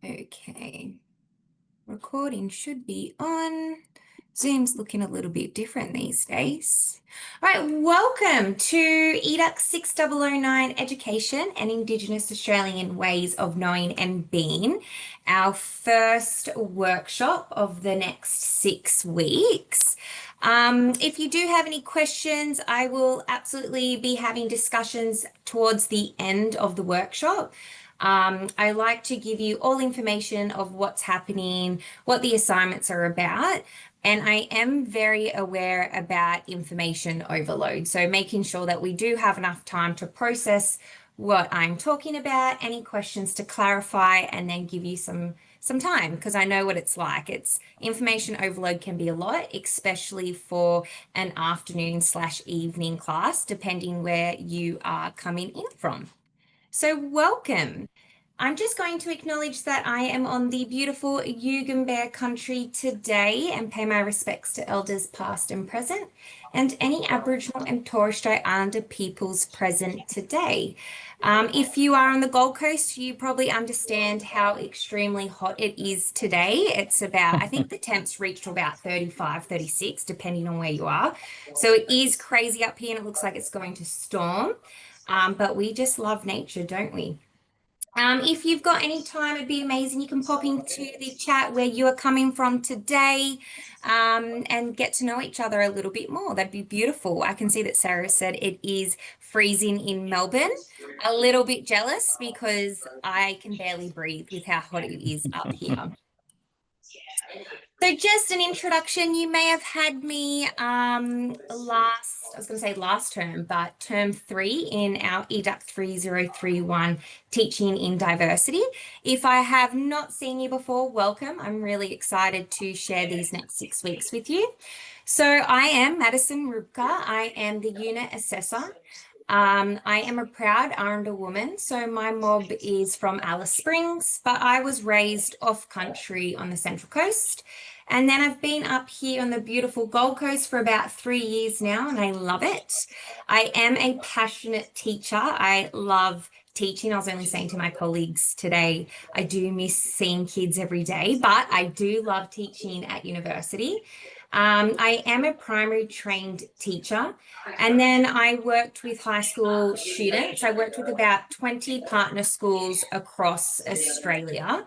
Okay, recording should be on. Zoom's looking a little bit different these days. All right, welcome to EDUC6009 Education and Indigenous Australian Ways of Knowing and Being, our first workshop of the next 6 weeks. If you do have any questions, I will absolutely be having discussions towards the end of the workshop. I like to give you all information of what's happening, what the assignments are about, and I am very aware about information overload. So making sure that we do have enough time to process what I'm talking about, any questions to clarify, and then give you some time because I know what it's like. It's information overload can be a lot, especially for an afternoon/evening class, depending where you are coming in from. So welcome. I'm just going to acknowledge that I am on the beautiful Yugambeh country today and pay my respects to elders past and present and any Aboriginal and Torres Strait Islander peoples present today. If you are on the Gold Coast, you probably understand how extremely hot it is today. It's about, I think the temps reached to about 35, 36, depending on where you are. So it is crazy up here and it looks like it's going to storm. But we just love nature, don't we? If you've got any time, it'd be amazing. You can pop into the chat where you are coming from today and get to know each other a little bit more. That'd be beautiful. I can see that Sarah said it is freezing in Melbourne. A little bit jealous because I can barely breathe with how hot it is up here. So just an introduction, you may have had me last term, but term 3 in our EDUC6031 Teaching in Diversity. If I have not seen you before, welcome. I'm really excited to share these next 6 weeks with you. So I am Madison Rupka. I am the unit assessor. I am a proud Aranda woman, so my mob is from Alice Springs, but I was raised off country on the Central Coast. And then I've been up here on the beautiful Gold Coast for about 3 years now, and I love it. I am a passionate teacher. I love teaching. I was only saying to my colleagues today, I do miss seeing kids every day, but I do love teaching at university. I am a primary trained teacher, and then I worked with high school students. I worked with about 20 partner schools across Australia.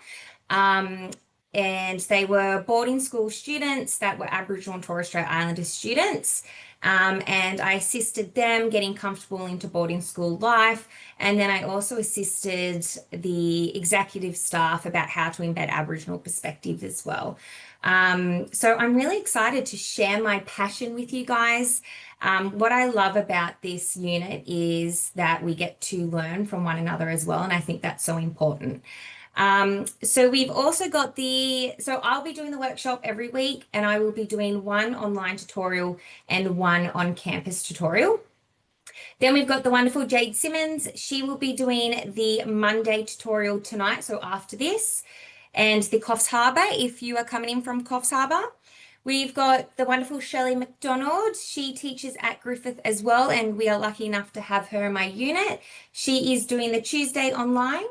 And they were boarding school students that were Aboriginal and Torres Strait Islander students. And I assisted them getting comfortable into boarding school life. And then I also assisted the executive staff about how to embed Aboriginal perspective as well. So I'm really excited to share my passion with you guys. What I love about this unit is that we get to learn from one another as well. And I think that's so important. So we've also got so I'll be doing the workshop every week and I will be doing one online tutorial and one on campus tutorial. Then we've got the wonderful Jade Simmons. She will be doing the Monday tutorial tonight, so after this, and the Coffs Harbour, if you are coming in from Coffs Harbour. We've got the wonderful Shelley McDonald. She teaches at Griffith as well, and we are lucky enough to have her in my unit. She is doing the Tuesday online.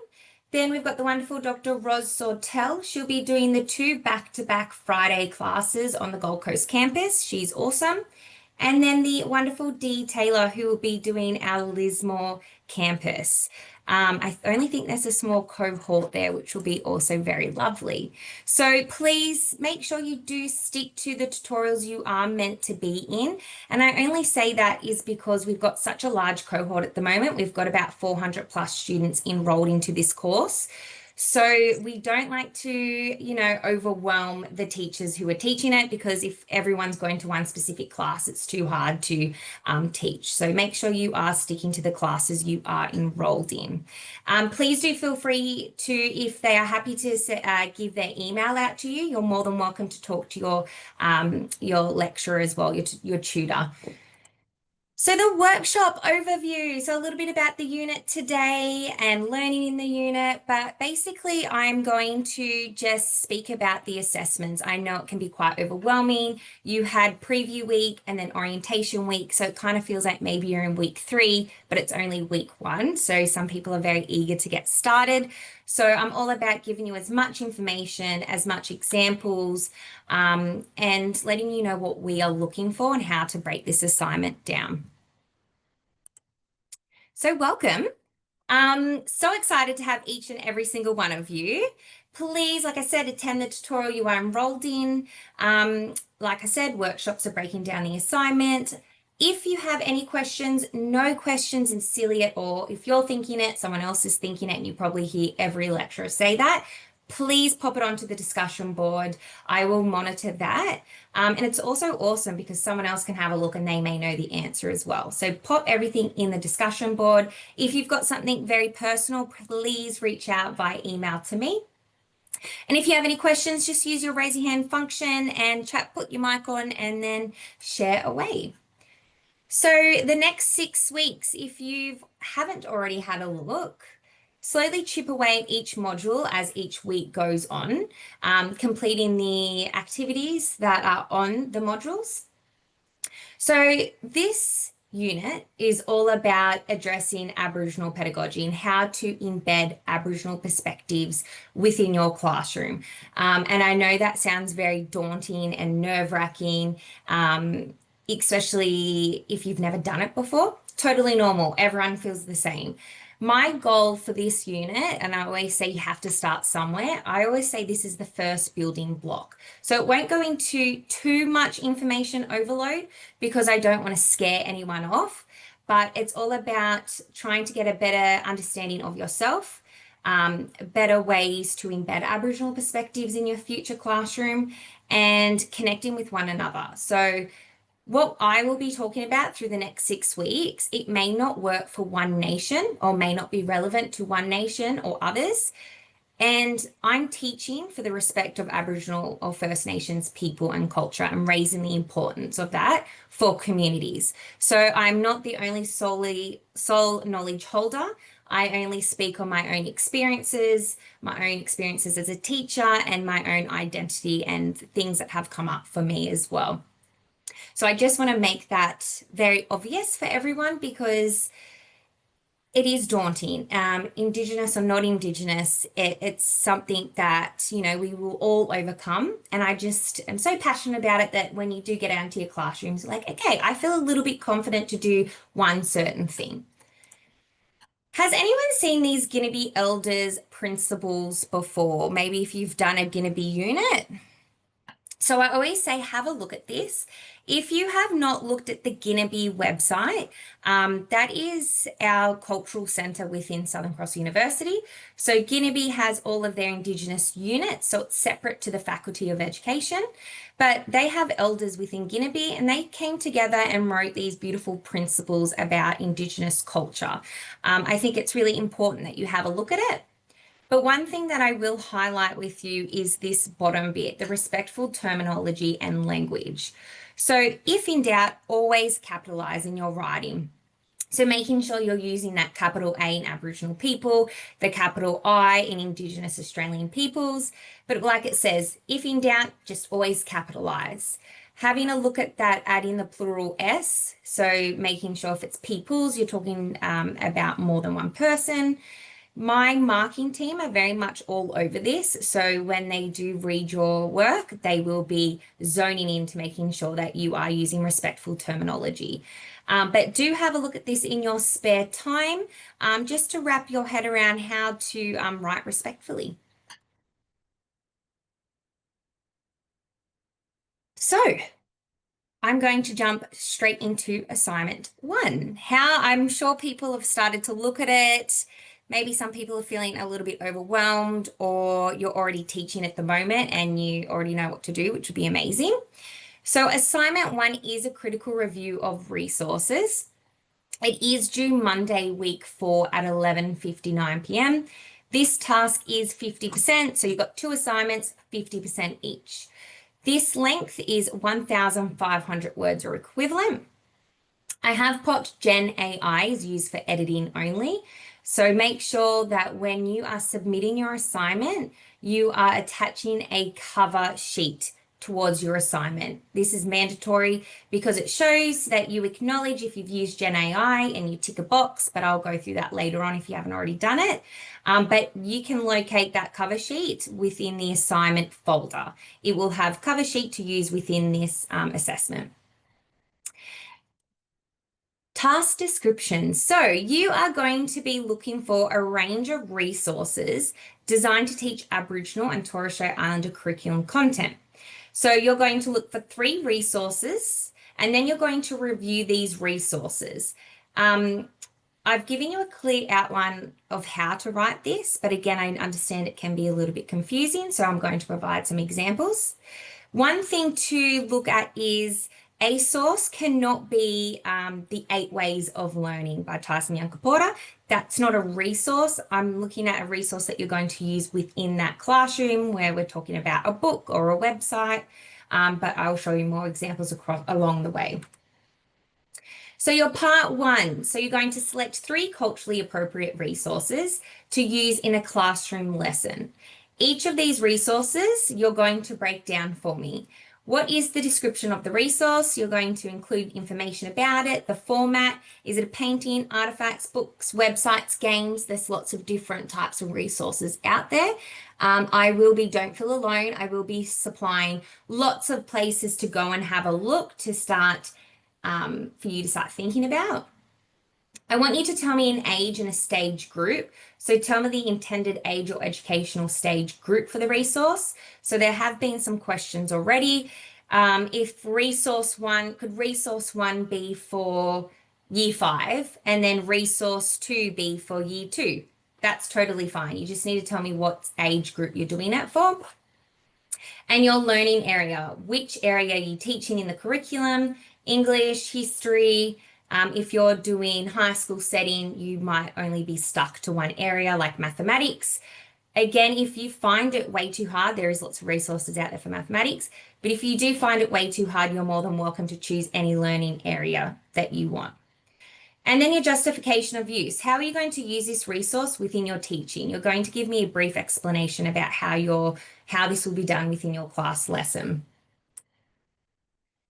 Then we've got the wonderful Dr. Roz Sortel. She'll be doing the 2 back-to-back Friday classes on the Gold Coast campus. She's awesome. And then the wonderful Dee Taylor, who will be doing our Lismore campus. I only think there's a small cohort there, which will be also very lovely. So please make sure you do stick to the tutorials you are meant to be in. And I only say that is because we've got such a large cohort at the moment. We've got about 400 plus students enrolled into this course. So we don't like to, overwhelm the teachers who are teaching it, because if everyone's going to one specific class, it's too hard to teach. So make sure you are sticking to the classes you are enrolled in. Please do feel free to, if they are happy to give their email out to you, you're more than welcome to talk to your lecturer as well, your tutor. So the workshop overview, so a little bit about the unit today and learning in the unit, but basically I'm going to just speak about the assessments. I know it can be quite overwhelming. You had preview week and then orientation week, so it kind of feels like maybe you're in week 3, but it's only week 1. So some people are very eager to get started. So I'm all about giving you as much information, as much examples, and letting you know what we are looking for and how to break this assignment down. So welcome. So excited to have each and every single one of you. Please, like I said, attend the tutorial you are enrolled in. Like I said, workshops are breaking down the assignment. If you have any questions, no questions is silly at all. If you're thinking it, someone else is thinking it, and you probably hear every lecturer say that, please pop it onto the discussion board. I will monitor that. And it's also awesome because someone else can have a look and they may know the answer as well. So pop everything in the discussion board. If you've got something very personal, please reach out via email to me. And if you have any questions, just use your raise your hand function and chat, put your mic on and then share away. So the next 6 weeks, if you haven't already had a look, slowly chip away at each module as each week goes on, completing the activities that are on the modules. So this unit is all about addressing Aboriginal pedagogy and how to embed Aboriginal perspectives within your classroom. And I know that sounds very daunting and nerve-wracking, especially if you've never done it before. Totally normal. Everyone feels the same. My goal for this unit, and I always say you have to start somewhere, I always say this is the first building block. So it won't go into too much information overload because I don't want to scare anyone off, but it's all about trying to get a better understanding of yourself, better ways to embed Aboriginal perspectives in your future classroom, and connecting with one another. So what I will be talking about through the next 6 weeks, it may not work for one nation or may not be relevant to one nation or others. And I'm teaching for the respect of Aboriginal or First Nations people and culture and raising the importance of that for communities. So I'm not the only sole knowledge holder. I only speak on my own experiences as a teacher and my own identity and things that have come up for me as well. So I just want to make that very obvious for everyone because it is daunting. Indigenous or not Indigenous, it's something that, you know, we will all overcome. And I just am so passionate about it that when you do get out into your classrooms, like, okay, I feel a little bit confident to do one certain thing. Has anyone seen these Guinea Elders principles before? Maybe if you've done a Guinea unit. So I always say, have a look at this. If you have not looked at the Guinea website, that is our cultural centre within Southern Cross University. So Guinea has all of their Indigenous units, so it's separate to the Faculty of Education, but they have elders within Guinea and they came together and wrote these beautiful principles about Indigenous culture. I think it's really important that you have a look at it. But one thing that I will highlight with you is this bottom bit, the respectful terminology and language. So if in doubt, always capitalize in your writing. So making sure you're using that capital A in Aboriginal people, the capital I in Indigenous Australian peoples. But like it says, if in doubt, just always capitalize. Having a look at that, add in the plural S. So making sure if it's peoples, you're talking about more than one person. My marking team are very much all over this. So when they do read your work, they will be zoning into making sure that you are using respectful terminology. But do have a look at this in your spare time, just to wrap your head around how to write respectfully. So I'm going to jump straight into assignment 1. How I'm sure people have started to look at it. Maybe some people are feeling a little bit overwhelmed, or you're already teaching at the moment and you already know what to do, which would be amazing. So assignment 1 is a critical review of resources. It is due Monday, week 4 at 11:59 p.m. This task is 50%, so you've got 2 assignments, 50% each. This length is 1,500 words or equivalent. I have popped Gen AI is used for editing only. So make sure that when you are submitting your assignment, you are attaching a cover sheet towards your assignment. This is mandatory because it shows that you acknowledge if you've used Gen AI and you tick a box, but I'll go through that later on if you haven't already done it. But you can locate that cover sheet within the assignment folder. It will have cover sheet to use within this assessment. Task descriptions. So you are going to be looking for a range of resources designed to teach Aboriginal and Torres Strait Islander curriculum content. So you're going to look for 3 resources and then you're going to review these resources. I've given you a clear outline of how to write this, but again, I understand it can be a little bit confusing, so I'm going to provide some examples. One thing to look at is a source cannot be the 8 Ways of Learning by Tyson Yunkaporta. That's not a resource. I'm looking at a resource that you're going to use within that classroom where we're talking about a book or a website, but I'll show you more examples along the way. So your part 1, so you're going to select 3 culturally appropriate resources to use in a classroom lesson. Each of these resources you're going to break down for me. What is the description of the resource? You're going to include information about it, the format. Is it a painting, artifacts, books, websites, games? There's lots of different types of resources out there. Don't feel alone. I will be supplying lots of places to go and have a look to start for you to start thinking about. I want you to tell me an age and a stage group. So tell me the intended age or educational stage group for the resource. So there have been some questions already. If resource 1, could resource 1 be for year 5 and then resource 2 be for year 2? That's totally fine. You just need to tell me what age group you're doing it for. And your learning area, which area are you teaching in the curriculum? English, history. If you're doing high school setting, you might only be stuck to one area like mathematics. Again, if you find it way too hard, there is lots of resources out there for mathematics, but if you do find it way too hard, you're more than welcome to choose any learning area that you want. And then your justification of use. How are you going to use this resource within your teaching? You're going to give me a brief explanation about how this will be done within your class lesson.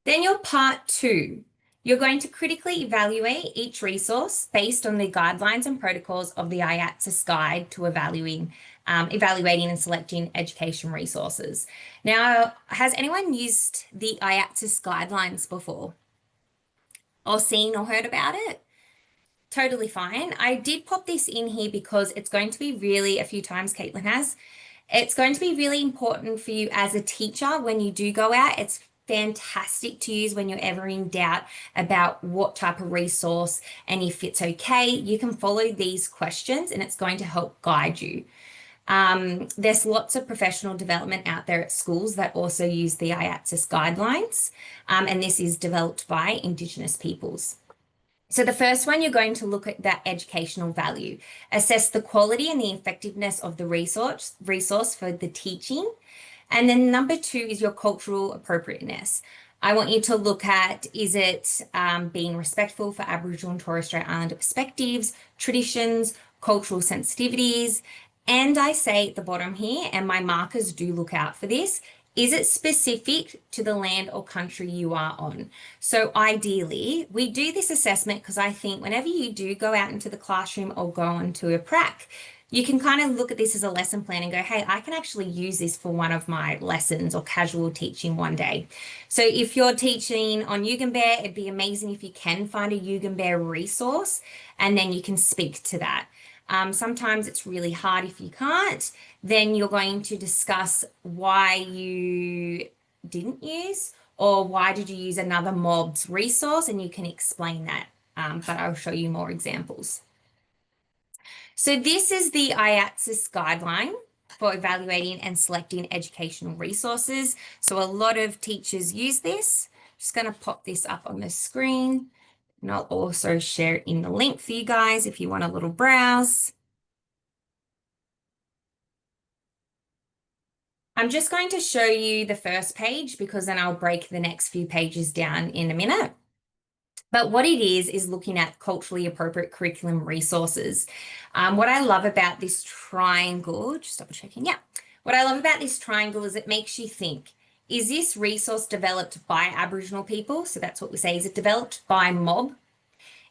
Then your part 2. You're going to critically evaluate each resource based on the guidelines and protocols of the IATSIS guide to evaluating and selecting education resources. Now, has anyone used the IATSIS guidelines before? Or seen or heard about it? Totally fine. I did pop this in here because it's going to be really, a few times Caitlin has, it's going to be really important for you as a teacher when you do go out. It's fantastic to use when you're ever in doubt about what type of resource and if it's okay. You can follow these questions and it's going to help guide you. There's lots of professional development out there at schools that also use the IATSIS guidelines, and this is developed by Indigenous peoples. So the first one, you're going to look at that educational value, assess the quality and the effectiveness of the resource for the teaching. And then number 2 is your cultural appropriateness. I want you to look at, is it being respectful for Aboriginal and Torres Strait Islander perspectives, traditions, cultural sensitivities, and I say at the bottom here, and my markers do look out for this, is it specific to the land or country you are on? So ideally, we do this assessment because I think whenever you do go out into the classroom or go onto a prac, you can kind of look at this as a lesson plan and go, hey, I can actually use this for one of my lessons or casual teaching one day. So if you're teaching on Yugambeh, it'd be amazing if you can find a Yugambeh resource and then you can speak to that. Sometimes it's really hard if you can't. Then you're going to discuss why you didn't use or why did you use another mob's resource, and you can explain that, but I'll show you more examples. So this is the IATSIS guideline for evaluating and selecting educational resources. So a lot of teachers use this. Just going to pop this up on the screen. And I'll also share it in the link for you guys if you want a little browse. I'm just going to show you the first page because then I'll break the next few pages down in a minute. But what it is looking at culturally appropriate curriculum resources. What I love about this triangle, just double checking, yeah. What I love about this triangle is it makes you think, is this resource developed by Aboriginal people? So that's what we say. Is it developed by mob?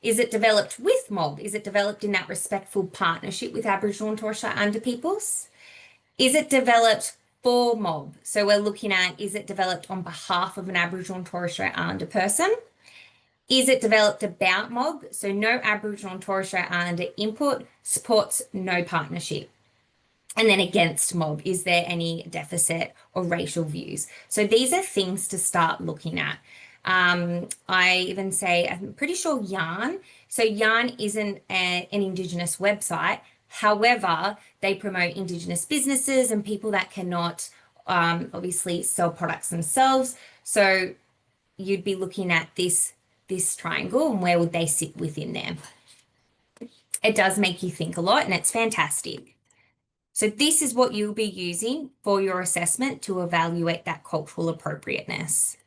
Is it developed with mob? Is it developed in that respectful partnership with Aboriginal and Torres Strait Islander peoples? Is it developed for mob? So we're looking at, is it developed on behalf of an Aboriginal and Torres Strait Islander person? Is it developed about mob? So no Aboriginal and Torres Strait Islander input supports no partnership. And then against mob, is there any deficit or racial views? So these are things to start looking at. I even say, I'm pretty sure Yarn. So Yarn isn't an Indigenous website. However, they promote Indigenous businesses and people that cannot obviously sell products themselves. So you'd be looking at this triangle and where would they sit within there. It does make you think a lot and it's fantastic. So this is what you'll be using for your assessment to evaluate that cultural appropriateness.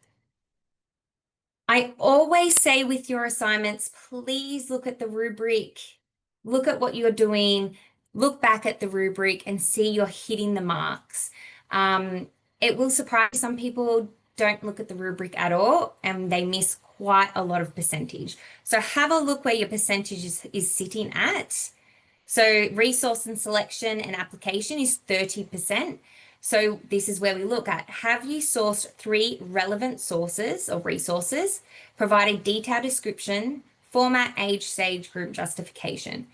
I always say with your assignments, please look at the rubric, look at what you're doing, look back at the rubric and see you're hitting the marks. It will surprise some people don't look at the rubric at all and they miss quite a lot of percentage. So have a look where your percentage is sitting at. So resource and selection and application is 30%. So this is where we look at, have you sourced 3 relevant sources or resources, provide a detailed description, format, age, stage, group justification.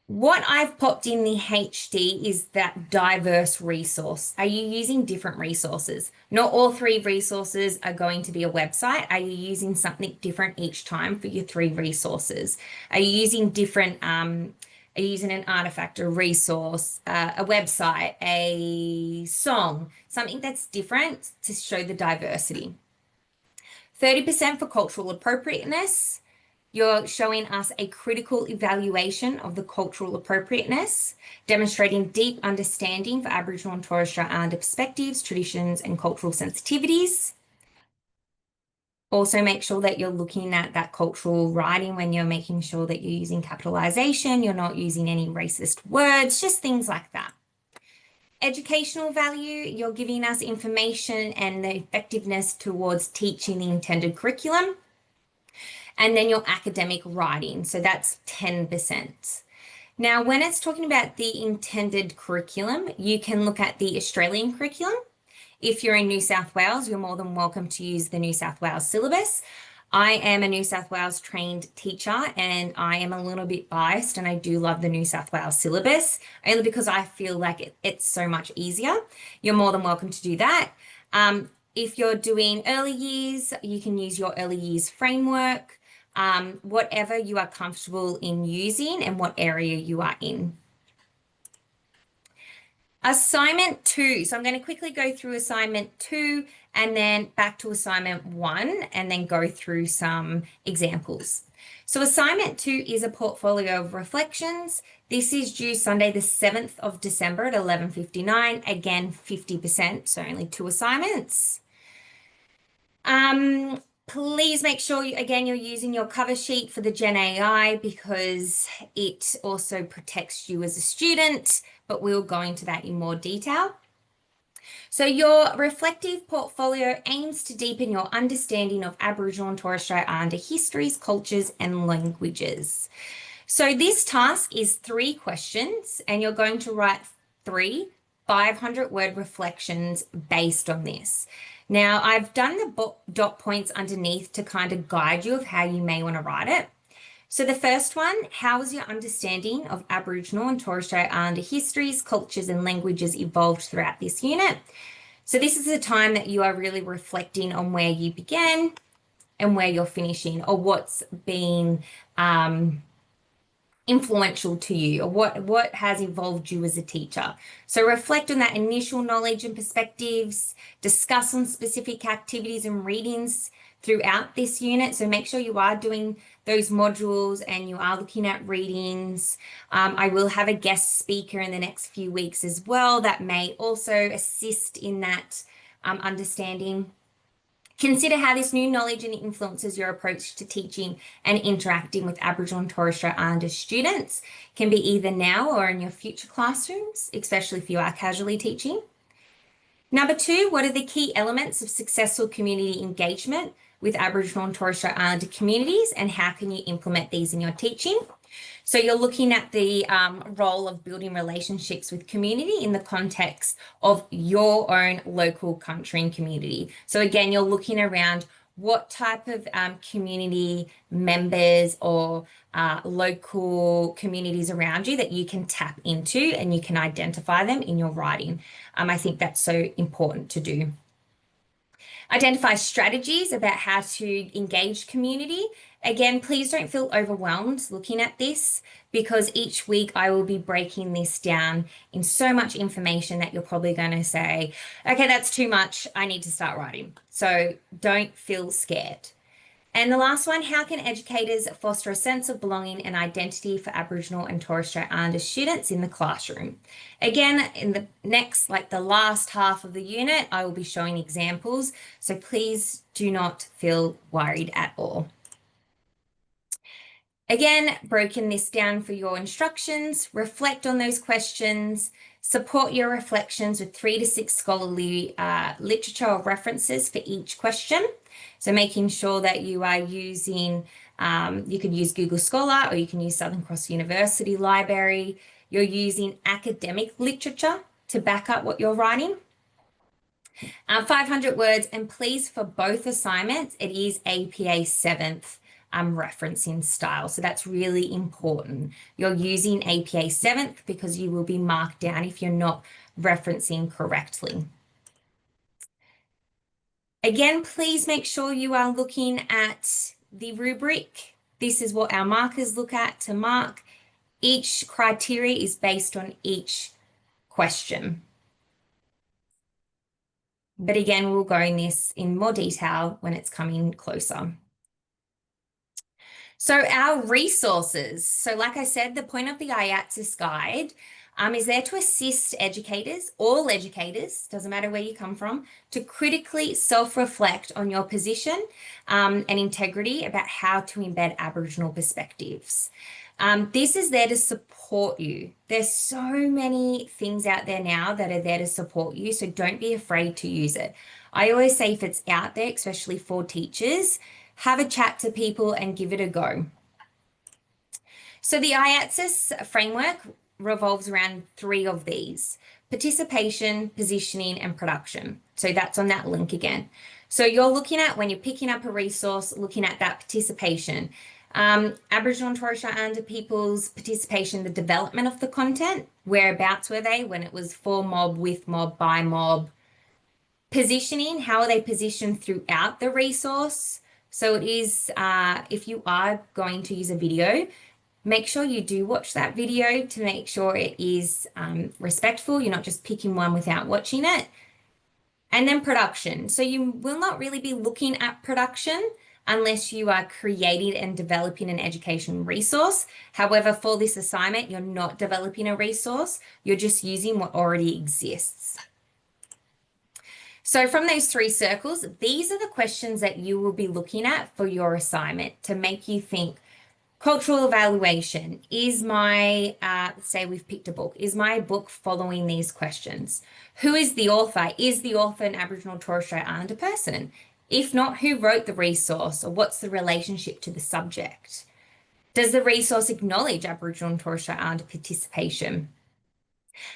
What I've popped in the HD is that diverse resource. Are you using different resources? Not all 3 resources are going to be a website. Are you using something different each time for your 3 resources? Are you using different, are you using an artifact, a resource, a website, a song, something that's different to show the diversity? 30% for cultural appropriateness. You're showing us a critical evaluation of the cultural appropriateness, demonstrating deep understanding for Aboriginal and Torres Strait Islander perspectives, traditions, and cultural sensitivities. Also make sure that you're looking at that cultural writing when you're making sure that you're using capitalization, you're not using any racist words, just things like that. Educational value, you're giving us information and the effectiveness towards teaching the intended curriculum. And then your academic writing, so that's 10%. Now, when it's talking about the intended curriculum, you can look at the Australian curriculum. If you're in New South Wales, you're more than welcome to use the New South Wales syllabus. I am a New South Wales trained teacher and I am a little bit biased and I do love the New South Wales syllabus only because I feel like it's so much easier. You're more than welcome to do that. If you're doing early years, you can use your early years framework, whatever you are comfortable in using and what area you are in. Assignment 2. So I'm going to quickly go through assignment 2 and then back to assignment 1 and then go through some examples. So assignment 2 is a portfolio of reflections. This is due Sunday, the 7th of December at 11:59. Again, 50%, so only 2 assignments. Please make sure, again, you're using your cover sheet for the Gen AI because it also protects you as a student, but we'll go into that in more detail. So your reflective portfolio aims to deepen your understanding of Aboriginal and Torres Strait Islander histories, cultures, and languages. So this task is 3 questions, and you're going to write 3 500-word reflections based on this. Now, I've done the dot points underneath to kind of guide you of how you may want to write it. So the first one, how has your understanding of Aboriginal and Torres Strait Islander histories, cultures, and languages evolved throughout this unit? So this is a time that you are really reflecting on where you began and where you're finishing, or what's been influential to you, or what has evolved you as a teacher. So reflect on that initial knowledge and perspectives, discuss on specific activities and readings throughout this unit. So make sure you are doing those modules and you are looking at readings. I will have a guest speaker in the next few weeks as well that may also assist in that understanding. Consider how this new knowledge and influences your approach to teaching and interacting with Aboriginal and Torres Strait Islander students. Can be either now or in your future classrooms, especially if you are casually teaching. Number two, what are the key elements of successful community engagement with Aboriginal and Torres Strait Islander communities, and how can you implement these in your teaching? So you're looking at the role of building relationships with community in the context of your own local country and community. So again, you're looking around what type of community members or local communities around you that you can tap into, and you can identify them in your writing. I think that's so important to do. Identify strategies about how to engage community. Again, please don't feel overwhelmed looking at this, because each week I will be breaking this down in so much information that you're probably going to say, okay, that's too much. I need to start writing. So don't feel scared. And the last one, how can educators foster a sense of belonging and identity for Aboriginal and Torres Strait Islander students in the classroom? Again, in the next, like the last half of the unit, I will be showing examples. So please do not feel worried at all. Again, broken this down for your instructions, reflect on those questions, support your reflections with 3 to 6 scholarly literature or references for each question. So making sure that you are using, you could use Google Scholar, or you can use Southern Cross University Library. You're using academic literature to back up what you're writing. 500 words, and please, for both assignments, it is APA 7th referencing style. So that's really important. You're using APA 7th because you will be marked down if you're not referencing correctly. Again, please make sure you are looking at the rubric. This is what our markers look at to mark. Each criteria is based on each question. But again, we'll go in this in more detail when it's coming closer. So our resources. So like I said, the point of the IATSIS guide is there to assist educators, all educators, doesn't matter where you come from, to critically self-reflect on your position and integrity about how to embed Aboriginal perspectives. This is there to support you. There's so many things out there now that are there to support you, so don't be afraid to use it. I always say, if it's out there, especially for teachers, have a chat to people and give it a go. So the IATSIS framework revolves around 3 of these: participation, positioning, and production. So that's on that link again. So you're looking at, when you're picking up a resource, looking at that participation. Aboriginal and Torres Strait Islander people's participation, the development of the content, whereabouts were they when it was for mob, with mob, by mob. Positioning, how are they positioned throughout the resource? So it is, if you are going to use a video, make sure you do watch that video to make sure it is respectful. You're not just picking one without watching it. And then production. So you will not really be looking at production unless you are creating and developing an education resource. However, for this assignment, you're not developing a resource. You're just using what already exists. So from those 3 circles, these are the questions that you will be looking at for your assignment to make you think. Cultural evaluation. Is my, say we've picked a book, is my book following these questions? Who is the author? Is the author an Aboriginal Torres Strait Islander person? If not, who wrote the resource, or what's the relationship to the subject? Does the resource acknowledge Aboriginal and Torres Strait Islander participation?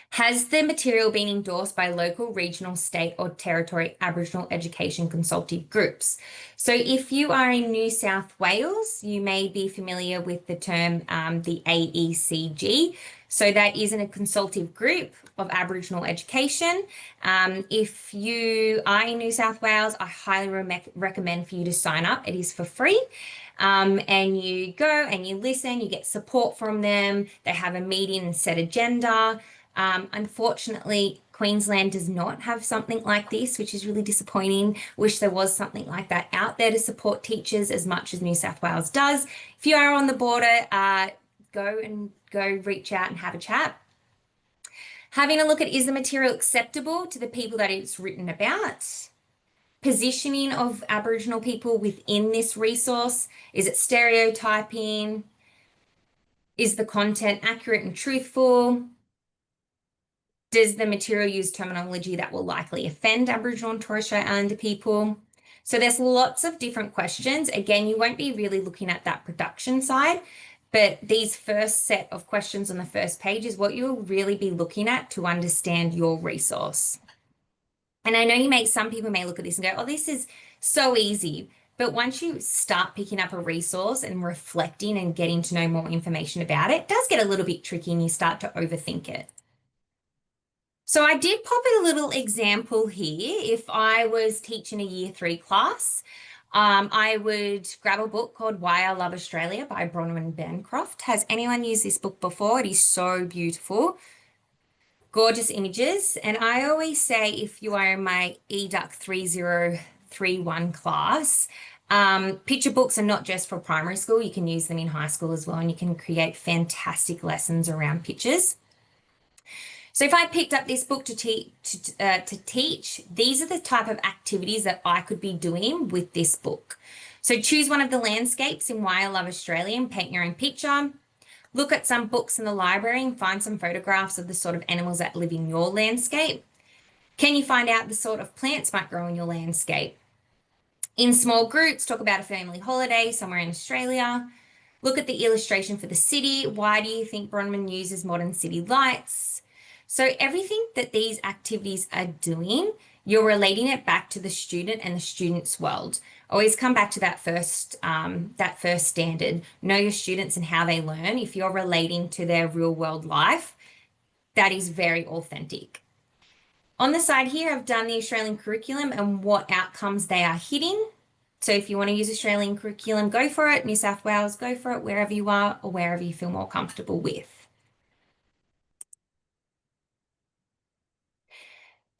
Has the material been endorsed by local, regional, state, or territory Aboriginal education consultative groups? So if you are in New South Wales, you may be familiar with the term the AECG. So that is in a consultative group of Aboriginal education. If you are in New South Wales, I highly recommend for you to sign up. It is for free. And you go and you listen, you get support from them. They have a meeting and set agenda. Unfortunately, Queensland does not have something like this, which is really disappointing. Wish there was something like that out there to support teachers as much as New South Wales does. If you are on the border, go reach out and have a chat. Having a look at, is the material acceptable to the people that it's written about? Positioning of Aboriginal people within this resource. Is it stereotyping? Is the content accurate and truthful? Does the material use terminology that will likely offend Aboriginal and Torres Strait Islander people? So there's lots of different questions. Again, you won't be really looking at that production side, but these first set of questions on the first page is what you'll really be looking at to understand your resource. And I know some people may look at this and go, oh, this is so easy. But once you start picking up a resource and reflecting and getting to know more information about it, it does get a little bit tricky and you start to overthink it. So I did pop in a little example here. If I was teaching a year 3 class, I would grab a book called Why I Love Australia by Bronwyn Bancroft. Has anyone used this book before? It is so beautiful. Gorgeous images. And I always say, if you are in my EDUC6031 class, picture books are not just for primary school. You can use them in high school as well, and you can create fantastic lessons around pictures. So if I picked up this book to teach, these are the type of activities that I could be doing with this book. So choose one of the landscapes in Why I Love Australia and paint your own picture. Look at some books in the library and find some photographs of the sort of animals that live in your landscape. Can you find out the sort of plants might grow in your landscape? In small groups, talk about a family holiday somewhere in Australia. Look at the illustration for the city. Why do you think Bronwyn uses modern city lights? So everything that these activities are doing, you're relating it back to the student and the student's world. Always come back to that first standard. Know your students and how they learn. If you're relating to their real world life, that is very authentic. On the side here, I've done the Australian curriculum and what outcomes they are hitting. So if you want to use Australian curriculum, go for it. New South Wales, go for it wherever you are or wherever you feel more comfortable with.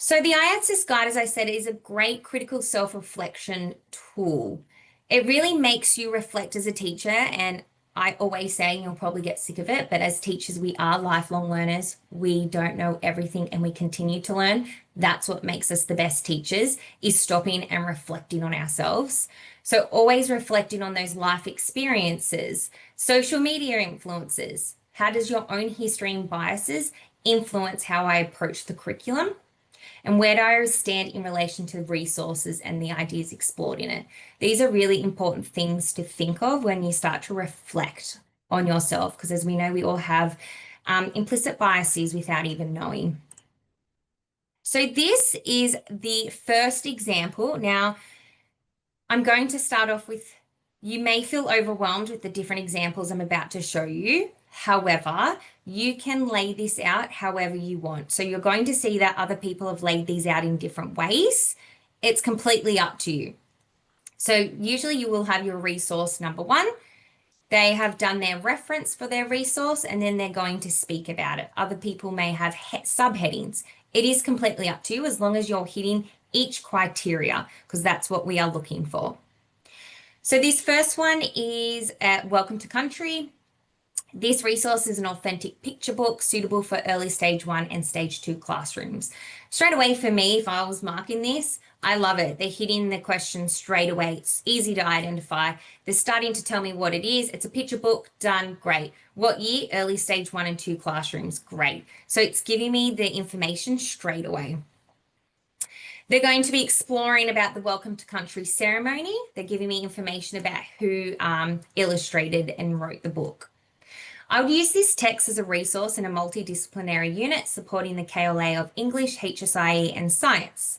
So the IATSIS guide, as I said, is a great critical self-reflection tool. It really makes you reflect as a teacher, and I always say, and you'll probably get sick of it, but as teachers, we are lifelong learners. We don't know everything and we continue to learn. That's what makes us the best teachers, is stopping and reflecting on ourselves. So always reflecting on those life experiences, social media influences. How does your own history and biases influence how I approach the curriculum? And where do I stand in relation to resources and the ideas explored in it? These are really important things to think of when you start to reflect on yourself, because as we know, we all have implicit biases without even knowing. So this is the first example. Now, I'm going to start off with, you may feel overwhelmed with the different examples I'm about to show you. However, you can lay this out however you want. So you're going to see that other people have laid these out in different ways. It's completely up to you. So usually you will have your resource number 1. They have done their reference for their resource and then they're going to speak about it. Other people may have subheadings. It is completely up to you as long as you're hitting each criteria, because that's what we are looking for. So this first one is Welcome to Country. This resource is an authentic picture book suitable for early stage 1 and stage 2 classrooms. Straight away for me, if I was marking this, I love it. They're hitting the question straight away. It's easy to identify. They're starting to tell me what it is. It's a picture book, done, great. What year? Early stage 1 and 2 classrooms, great. So it's giving me the information straight away. They're going to be exploring about the Welcome to Country ceremony. They're giving me information about who illustrated and wrote the book. I would use this text as a resource in a multidisciplinary unit supporting the KLA of English, HSIE and Science.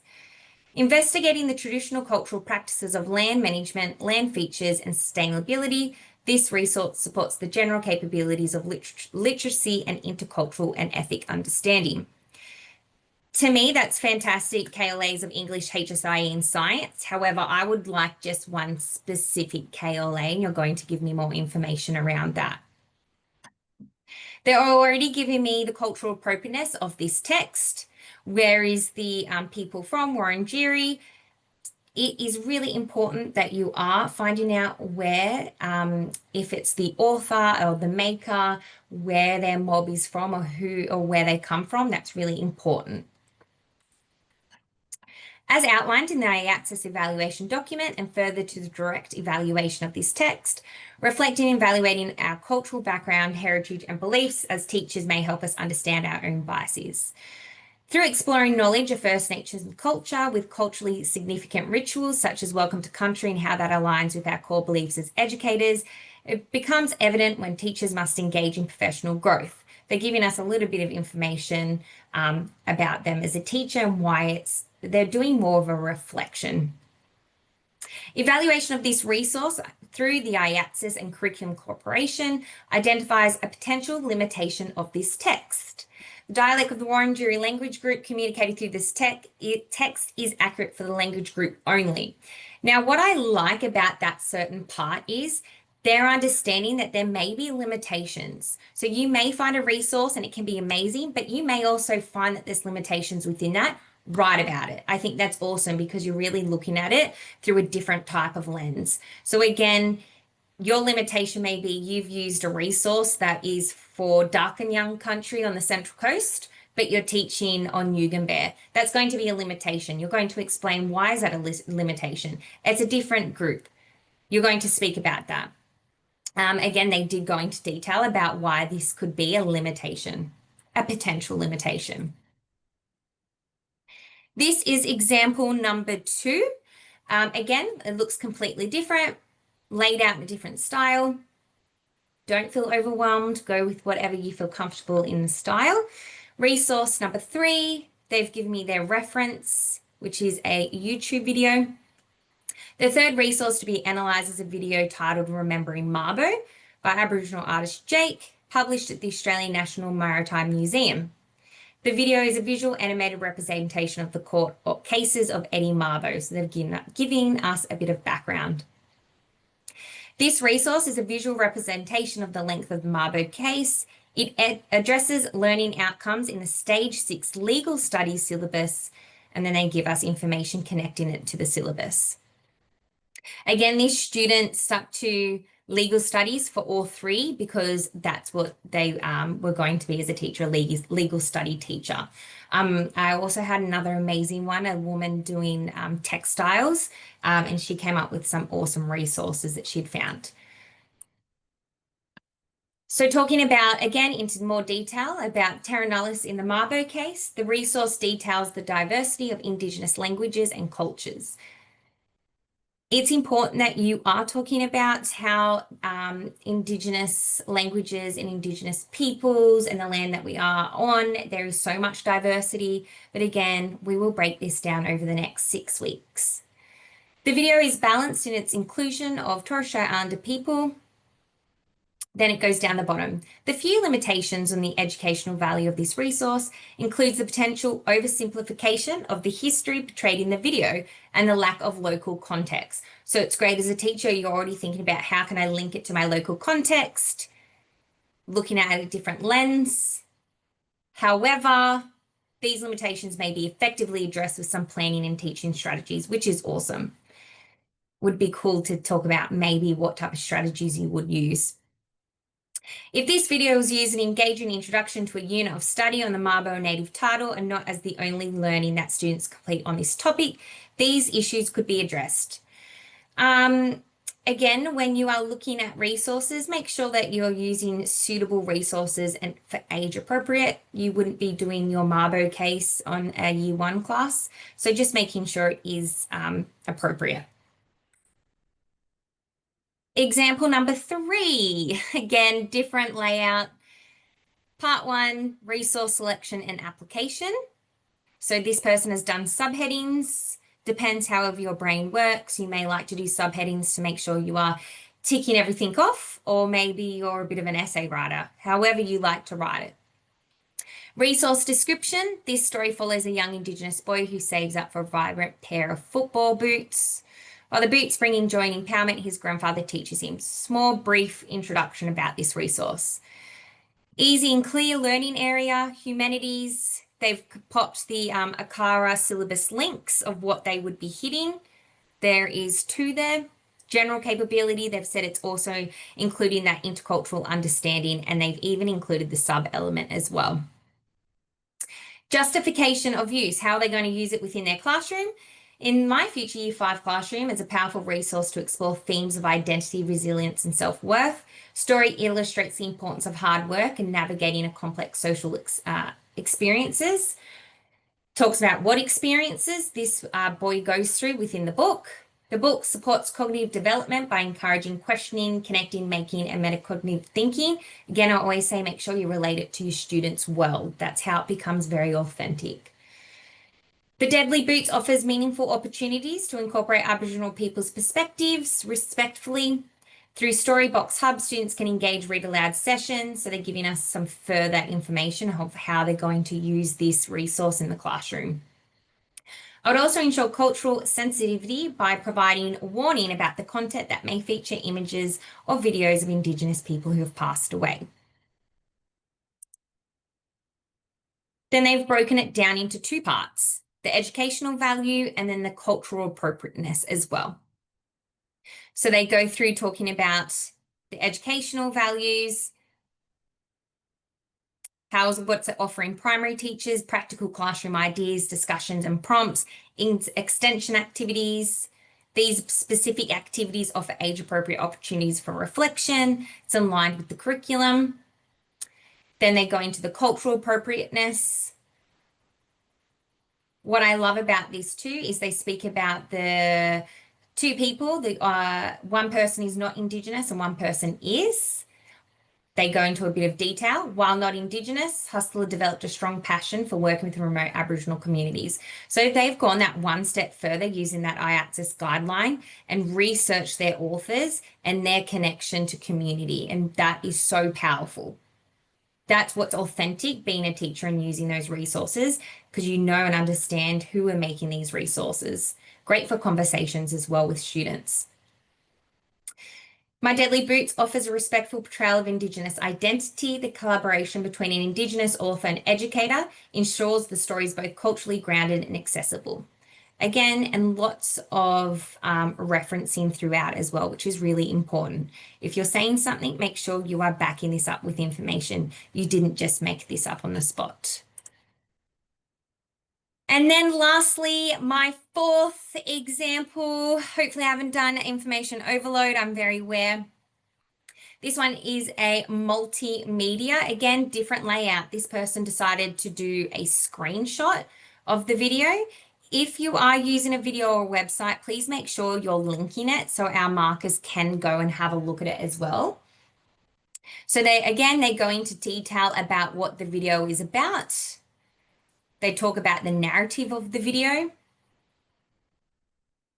Investigating the traditional cultural practices of land management, land features and sustainability, this resource supports the general capabilities of literacy and intercultural and ethic understanding. To me, that's fantastic, KLAs of English, HSIE and Science. However, I would like just one specific KLA and you're going to give me more information around that. They're already giving me the cultural appropriateness of this text. Where is the people from? Wurundjeri. It is really important that you are finding out where, if it's the author or the maker, where their mob is from or who or where they come from. That's really important. As outlined in the access evaluation document and further to the direct evaluation of this text, reflecting and evaluating our cultural background, heritage, and beliefs as teachers may help us understand our own biases. Through exploring knowledge of First Nations and culture with culturally significant rituals such as Welcome to Country and how that aligns with our core beliefs as educators, it becomes evident when teachers must engage in professional growth. They're giving us a little bit of information about them as a teacher and why they're doing more of a reflection. Evaluation of this resource through the IATSIS and Curriculum Corporation identifies a potential limitation of this text. The dialect of the Wurundjeri language group communicated through this text is accurate for the language group only. Now, what I like about that certain part is they're understanding that there may be limitations. So you may find a resource and it can be amazing, but you may also find that there's limitations within that. Write about it. I think that's awesome because you're really looking at it through a different type of lens. So again, your limitation may be you've used a resource that is for dark and young country on the Central Coast, but you're teaching on Yugambeh. That's going to be a limitation. You're going to explain why is that a limitation. It's a different group. You're going to speak about that. Again, they did go into detail about why this could be a limitation, a potential limitation. This is example number 2. Again, it looks completely different, laid out in a different style. Don't feel overwhelmed. Go with whatever you feel comfortable in the style. Resource number 3, they've given me their reference, which is a YouTube video. The third resource to be analysed is a video titled Remembering Mabo by Aboriginal artist Jake, published at the Australian National Maritime Museum. The video is a visual animated representation of the court cases of Eddie Mabo, so they're giving us a bit of background. This resource is a visual representation of the length of the Mabo case. It addresses learning outcomes in the Stage 6 legal studies syllabus, and then they give us information connecting it to the syllabus. Again, these students stuck to legal studies for all 3 because that's what they were going to be as a teacher, a legal study teacher. I also had another amazing one, a woman doing textiles, and she came up with some awesome resources that she'd found. So talking about, again, into more detail about terra nullius in the Mabo case, the resource details the diversity of Indigenous languages and cultures. It's important that you are talking about how Indigenous languages and Indigenous peoples and the land that we are on, there is so much diversity. But again, we will break this down over the next 6 weeks. The video is balanced in its inclusion of Torres Strait Islander people. Then it goes down the bottom. The few limitations on the educational value of this resource includes the potential oversimplification of the history portrayed in the video and the lack of local context. So it's great as a teacher, you're already thinking about how can I link it to my local context, looking at a different lens. However, these limitations may be effectively addressed with some planning and teaching strategies, which is awesome. Would be cool to talk about maybe what type of strategies you would use. If this video is used in engaging introduction to a unit of study on the Mabo native title and not as the only learning that students complete on this topic, these issues could be addressed. Again, when you are looking at resources, make sure that you're using suitable resources and for age appropriate. You wouldn't be doing your Mabo case on a Year 1 class. So just making sure it is appropriate. Example number 3, again, different layout. Part 1, resource selection and application. So this person has done subheadings. Depends however your brain works. You may like to do subheadings to make sure you are ticking everything off, or maybe you're a bit of an essay writer, however you like to write it. Resource description. This story follows a young Indigenous boy who saves up for a vibrant pair of football boots. While the boots bring him joy and empowerment, his grandfather teaches him. Small, brief introduction about this resource. Easy and clear learning area, humanities. They've popped the ACARA syllabus links of what they would be hitting. There is 2 there. General capability, they've said it's also including that intercultural understanding, and they've even included the sub-element as well. Justification of use, how are they going to use it within their classroom? In my future Year 5 classroom, it's a powerful resource to explore themes of identity, resilience, and self-worth. Story illustrates the importance of hard work and navigating a complex social experiences. Talks about what experiences this boy goes through within the book. The book supports cognitive development by encouraging questioning, connecting, making, and metacognitive thinking. Again, I always say make sure you relate it to your students' world. That's how it becomes very authentic. The Deadly Boots offers meaningful opportunities to incorporate Aboriginal people's perspectives respectfully. Through Storybox Hub, students can engage read aloud sessions, so they're giving us some further information of how they're going to use this resource in the classroom. I would also ensure cultural sensitivity by providing warning about the content that may feature images or videos of Indigenous people who have passed away. Then they've broken it down into two parts, the educational value and then the cultural appropriateness as well. So they go through talking about the educational values, what's it offering primary teachers, practical classroom ideas, discussions and prompts, extension activities. These specific activities offer age-appropriate opportunities for reflection. It's aligned with the curriculum. Then they go into the cultural appropriateness. What I love about this too is they speak about the two people. One person is not Indigenous and one person is. They go into a bit of detail. While not Indigenous, Hustler developed a strong passion for working with remote Aboriginal communities. So they've gone that one step further using that IACSIS guideline and researched their authors and their connection to community. And that is so powerful. That's what's authentic, being a teacher and using those resources, because you know and understand who are making these resources. Great for conversations as well with students. My Deadly Boots offers a respectful portrayal of Indigenous identity. The collaboration between an Indigenous author and educator ensures the story is both culturally grounded and accessible. Again, and lots of referencing throughout as well, which is really important. If you're saying something, make sure you are backing this up with information. You didn't just make this up on the spot. And then lastly, my fourth example, hopefully I haven't done information overload. I'm very aware. This one is a multimedia, again, different layout. This person decided to do a screenshot of the video. If you are using a video or website, please make sure you're linking it so our markers can go and have a look at it as well. So they go into detail about what the video is about. They talk about the narrative of the video.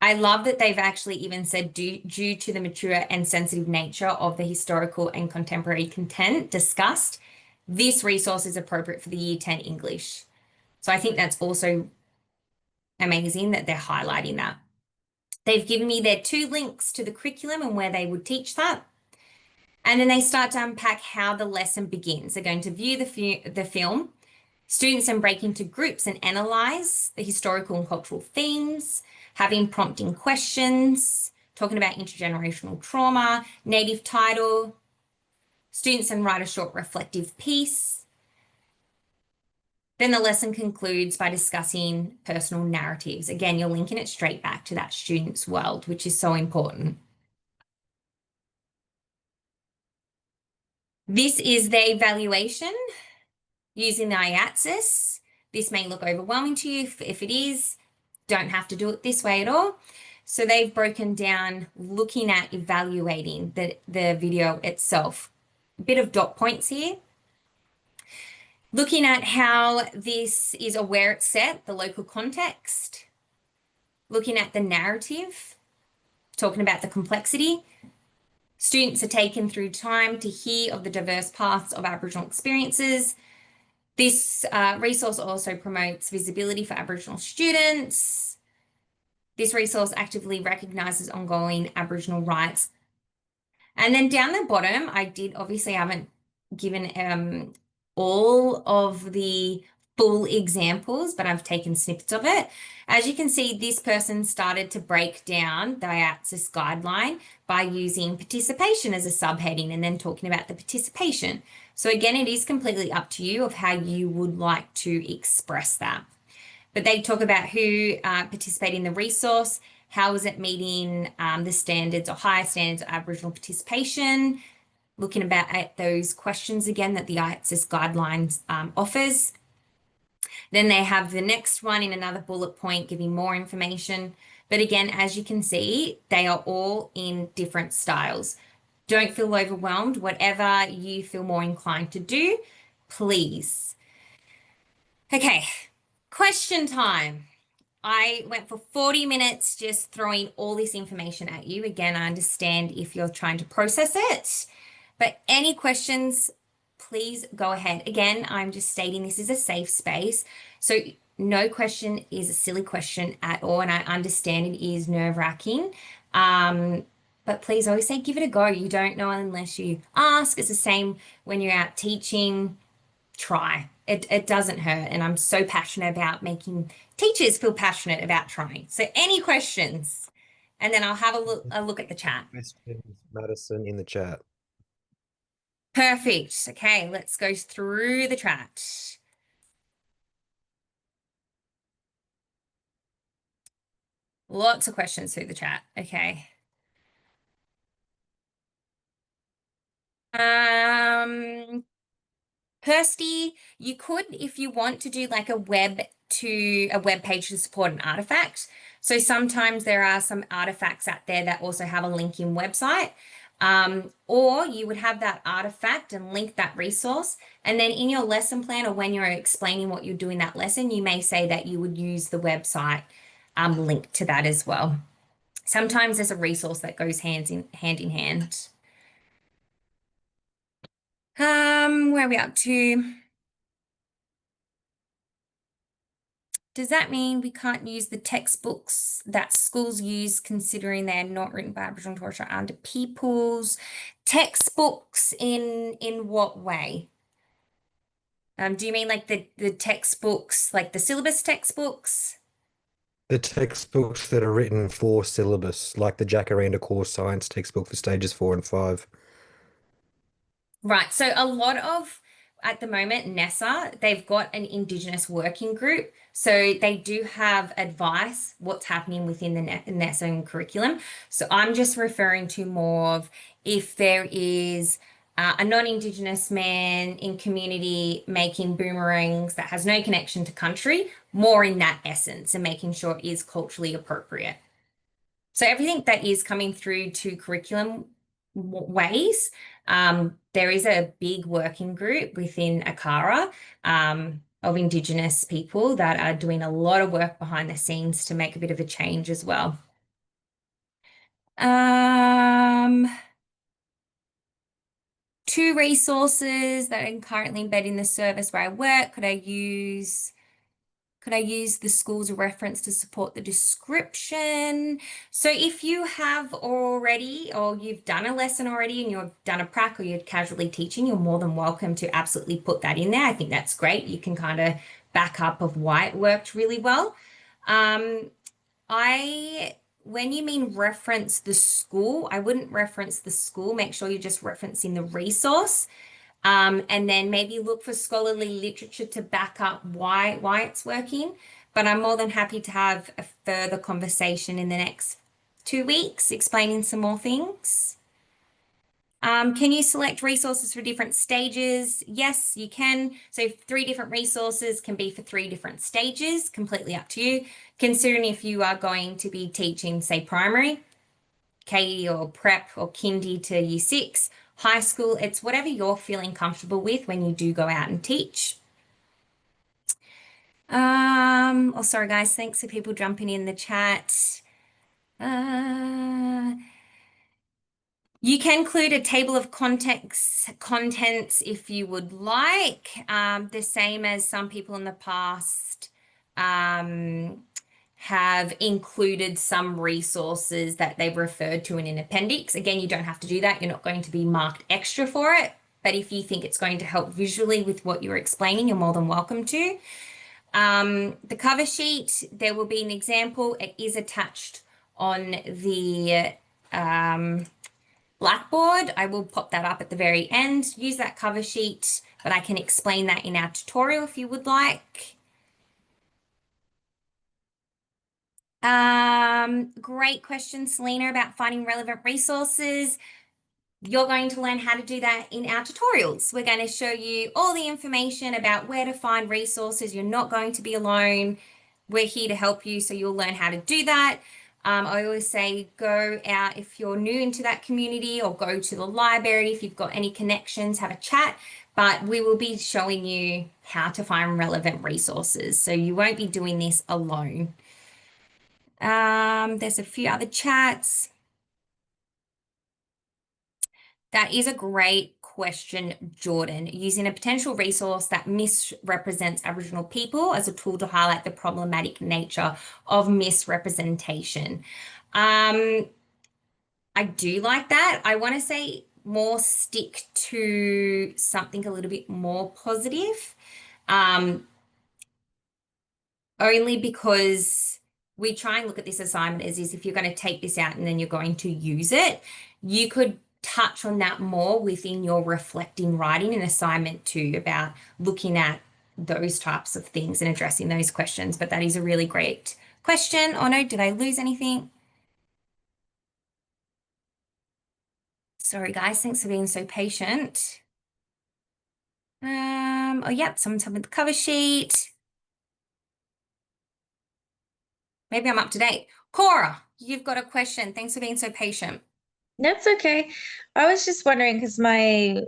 I love that they've actually even said due to the mature and sensitive nature of the historical and contemporary content discussed, this resource is appropriate for the Year 10 English. So I think that's also amazing that they're highlighting that. They've given me their two links to the curriculum and where they would teach that. And then they start to unpack how the lesson begins. They're going to view the film. Students then break into groups and analyze the historical and cultural themes, having prompting questions, talking about intergenerational trauma, native title. Students then write a short reflective piece. Then the lesson concludes by discussing personal narratives. Again, you're linking it straight back to that student's world, which is so important. This is the evaluation using the IACSIS. This may look overwhelming to you. If it is, don't have to do it this way at all. So they've broken down looking at evaluating the video itself. A bit of dot points here. Looking at how this is or where it's set, the local context. Looking at the narrative, talking about the complexity. Students are taken through time to hear of the diverse paths of Aboriginal experiences. This resource also promotes visibility for Aboriginal students. This resource actively recognises ongoing Aboriginal rights. And then down the bottom, obviously haven't given all of the full examples, but I've taken snippets of it. As you can see, this person started to break down the IACSIS guideline by using participation as a subheading and then talking about the participation. So again, it is completely up to you of how you would like to express that. but they talk about who participated in the resource, how is it meeting the standards or higher standards of Aboriginal participation, looking about at those questions again that the IHSS guidelines offers. Then they have the next one in another bullet point giving more information. But again, as you can see, they are all in different styles. Don't feel overwhelmed. Whatever you feel more inclined to do, please. Okay, question time. I went for 40 minutes just throwing all this information at you. Again, I understand if you're trying to process it, but any questions, please go ahead. Again, I'm just stating this is a safe space. So no question is a silly question at all. And I understand it is nerve-wracking. But please always say, give it a go. You don't know unless you ask. It's the same when you're out teaching. Try. It doesn't hurt. And I'm so passionate about making teachers feel passionate about trying. So any questions? And then I'll have a look at the chat. Questions, Madison, in the chat. Perfect. Okay, let's go through the chat. Lots of questions through the chat. Okay. Kirsty, you could, if you want to do like a web page to support an artifact. So sometimes there are some artifacts out there that also have a link in website. Or you would have that artifact and link that resource. And then in your lesson plan or when you're explaining what you're doing that lesson, you may say that you would use the website link to that as well. Sometimes there's a resource that goes hand in hand. Where are we up to? Does that mean we can't use the textbooks that schools use considering they're not written by Aboriginal and Torres Strait Islander peoples? Textbooks in what way? Do you mean like the textbooks, like the syllabus textbooks? The textbooks that are written for syllabus, like the Jacaranda Core Science textbook for stages 4 and 5. Right. So a lot of, at the moment, NESA, they've got an Indigenous working group. So they do have advice what's happening within the NESA curriculum. So I'm just referring to more of if there is a non-Indigenous man in community making boomerangs that has no connection to country, more in that essence and making sure it is culturally appropriate. So everything that is coming through to curriculum ways, there is a big working group within ACARA of Indigenous people that are doing a lot of work behind the scenes to make a bit of a change as well. Two resources that are currently embedded in the service where I work. Could I use the school's reference to support the description? So if you have already, or you've done a lesson already and you've done a prac or you're casually teaching, you're more than welcome to absolutely put that in there. I think that's great. You can kind of back up of why it worked really well. When you mean reference the school, I wouldn't reference the school. Make sure you're just referencing the resource. And then maybe look for scholarly literature to back up why it's working. But I'm more than happy to have a further conversation in the next 2 weeks, explaining some more things. Can you select resources for different stages? Yes, you can. So 3 different resources can be for 3 different stages, completely up to you. Considering if you are going to be teaching, say, primary, KE or prep or kindy to year 6, high school, it's whatever you're feeling comfortable with when you do go out and teach. Oh, sorry guys, thanks for people jumping in the chat. You can include a table of contents if you would like, the same as some people in the past have included some resources that they've referred to in an appendix. Again, you don't have to do that. You're not going to be marked extra for it. But if you think it's going to help visually with what you're explaining, you're more than welcome to. The cover sheet, there will be an example. It is attached on the Blackboard. I will pop that up at the very end. Use that cover sheet, but I can explain that in our tutorial if you would like. Great question, Selena, about finding relevant resources. You're going to learn how to do that in our tutorials. We're going to show you all the information about where to find resources. You're not going to be alone. We're here to help you, so you'll learn how to do that. I always say go out if you're new into that community, or go to the library if you've got any connections, have a chat. But we will be showing you how to find relevant resources, so you won't be doing this alone. There's a few other chats. That is a great question, Jordan. Using a potential resource that misrepresents Aboriginal people as a tool to highlight the problematic nature of misrepresentation. I do like that. I want to say more stick to something a little bit more positive. Um, Only because we try and look at this assignment as if you're going to take this out and then you're going to use it. You could touch on that more within your reflecting writing and assignment too, about looking at those types of things and addressing those questions. But that is a really great question. Oh no, did I lose anything? Sorry guys, thanks for being so patient. Oh yep, someone's having the cover sheet. Maybe I'm up to date. Cora, you've got a question. Thanks for being so patient. That's okay. I was just wondering, because my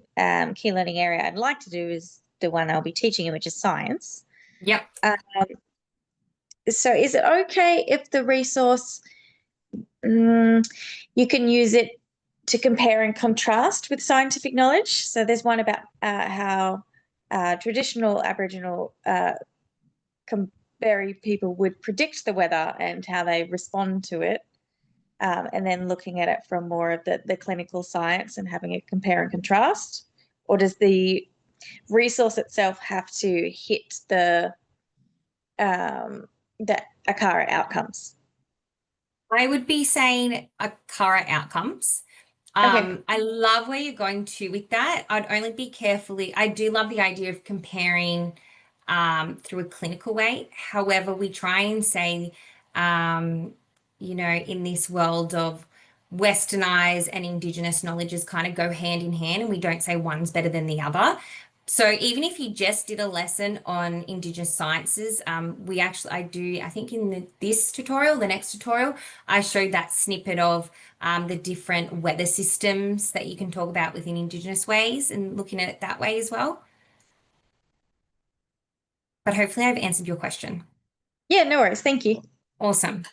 key learning area I'd like to do is the one I'll be teaching in, which is science. Yep. So is it okay if the resource, you can use it to compare and contrast with scientific knowledge? So there's one about how traditional Aboriginal Canberra people would predict the weather and how they respond to it. And then looking at it from more of the clinical science and having a compare and contrast? Or does the resource itself have to hit the ACARA outcomes? I would be saying ACARA outcomes. Okay. I love where you're going to with that. I'd only be carefully. I do love the idea of comparing through a clinical way. However, we try and say, in this world of westernized and Indigenous knowledges kind of go hand in hand, and we don't say one's better than the other. So even if you just did a lesson on Indigenous sciences, I think in this tutorial, the next tutorial, I showed that snippet of the different weather systems that you can talk about within Indigenous ways and looking at it that way as well. But hopefully I've answered your question. Yeah, no worries. Thank you. Awesome.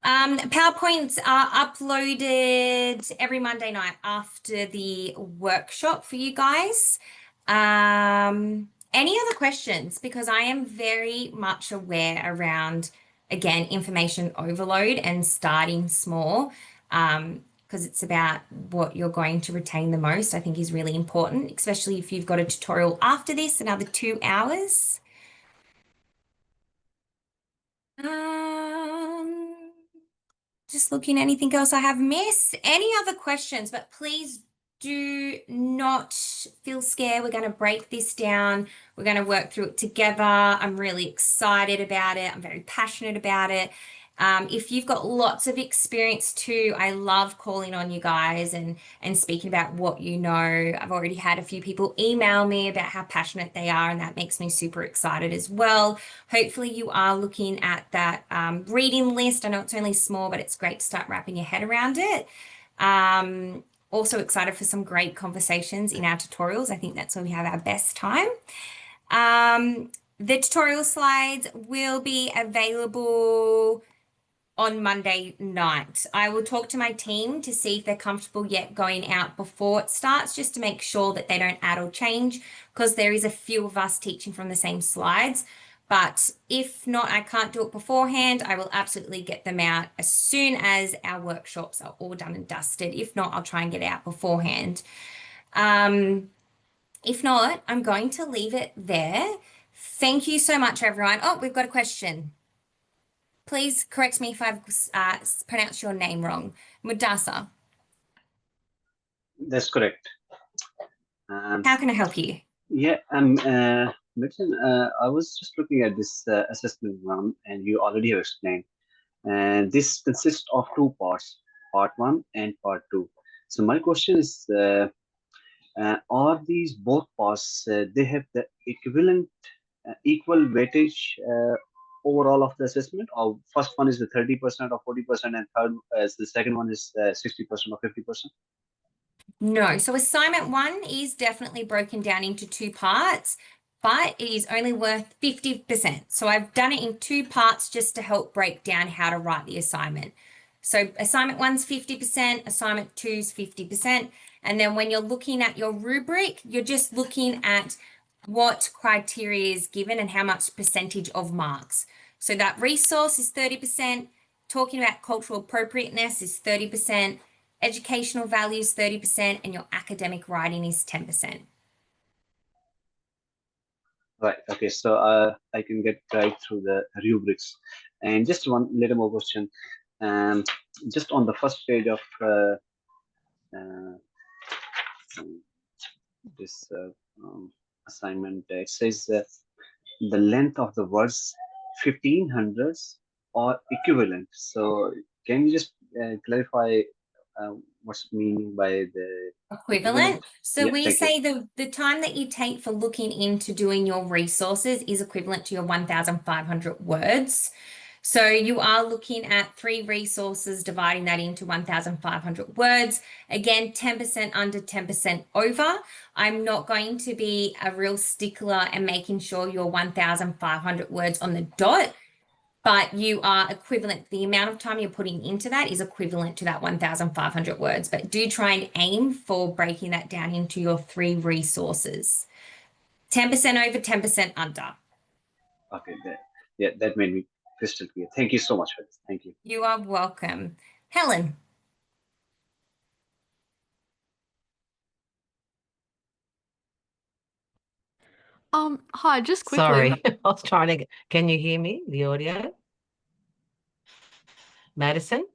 PowerPoints are uploaded every Monday night after the workshop for you guys. Any other questions? Because I am very much aware around, again, information overload and starting small, because it's about what you're going to retain the most, I think is really important, especially if you've got a tutorial after this, another 2 hours. Just looking, anything else I have missed? Any other questions? But please do not feel scared. We're going to break this down. We're going to work through it together. I'm really excited about it. I'm very passionate about it. If you've got lots of experience too, I love calling on you guys and speaking about what you know. I've already had a few people email me about how passionate they are, and that makes me super excited as well. Hopefully you are looking at that reading list. I know it's only small, but it's great to start wrapping your head around it. Also excited for some great conversations in our tutorials. I think that's where we have our best time. The tutorial slides will be available on Monday night. I will talk to my team to see if they're comfortable yet going out before it starts, just to make sure that they don't add or change, because there is a few of us teaching from the same slides. But if not, I can't do it beforehand. I will absolutely get them out as soon as our workshops are all done and dusted. If not, I'll try and get it out beforehand. If not, I'm going to leave it there. Thank you so much, everyone. Oh, we've got a question. Please correct me if I've pronounced your name wrong. Mudasa. That's correct. How can I help you? Yeah, Milton, I was just looking at this assessment one, and you already have explained. And this consists of two parts, part 1 and part 2. So my question is, are these both parts, they have the equivalent, equal weightage overall of the assessment, or first one is the 30% or 40%, and third, the second one is 60% or 50%? No, so assignment 1 is definitely broken down into 2 parts, but it is only worth 50%. So I've done it in 2 parts just to help break down how to write the assignment. So assignment 1's 50%, assignment 2's 50%. And then when you're looking at your rubric, you're just looking at what criteria is given and how much percentage of marks. So that resource is 30%, talking about cultural appropriateness is 30%, educational values 30%, and your academic writing is 10%. Right. Okay. So I can get right through the rubrics, and just one little more question. Just on the first page of this assignment, it says the length of the words 1500s or equivalent. So can you just clarify what's meaning by the Equivalent. So Yeah, we thank you. say the time that you take for looking into doing your resources is equivalent to your 1,500 words. So you are looking at 3 resources, dividing that into 1,500 words. Again, 10% under, 10% over. I'm not going to be a real stickler and making sure you're 1,500 words on the dot, but you are equivalent. The amount of time you're putting into that is equivalent to that 1,500 words. But do try and aim for breaking that down into your 3 resources. 10% over, 10% under. Okay, that made me crystal clear. Thank you so much for this. Thank you. You are welcome. Helen. Hi, just quickly. Sorry, I was trying to can you hear me, the audio? Madison,